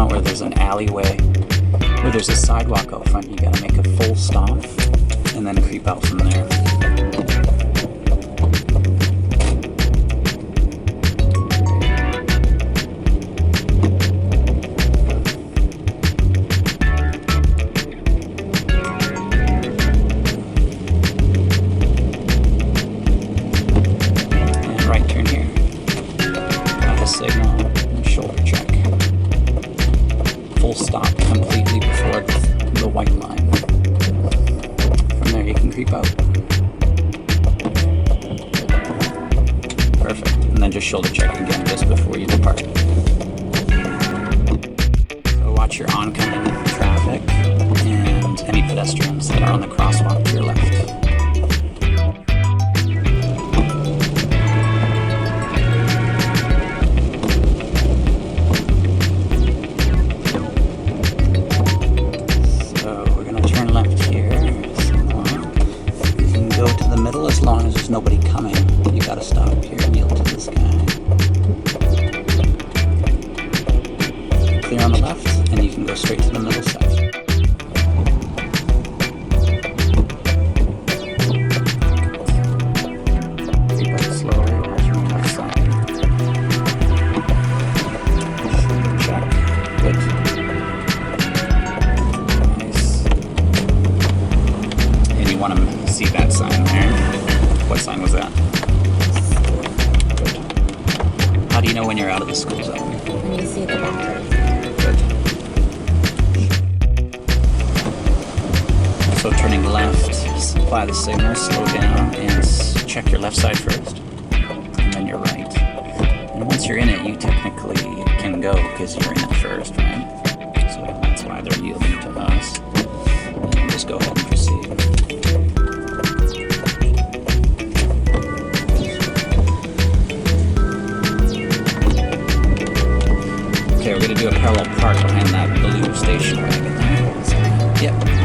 out where there's an alleyway, where there's a sidewalk out front, you gotta make a full stop and then creep out from there. And right turn here. Got a signal and shoulder check. Full stop completely before the white line. From there you can creep out. Perfect. And then just shoulder check again just before you depart. So watch your oncoming traffic and any pedestrians that are on the crosswalk to your left. As long as there's nobody coming, you gotta stop here and yield to this guy. Clear on the left, and you can go straight to the middle side. Keep up slowly, watch your left side. Shoulder check. Good. Nice. And you want to see that sign there. What sign was that? Good. How do you know when you're out of the school zone? When you see the back. Good. So turning left, apply the signal, slow down, and check your left side first, and then your right. And once you're in it, you technically can go because you're in it first, right? So that's why they're yielding to us. And just go ahead and proceed. Okay, we're going to do a parallel park behind that blue station wagon there. Yep.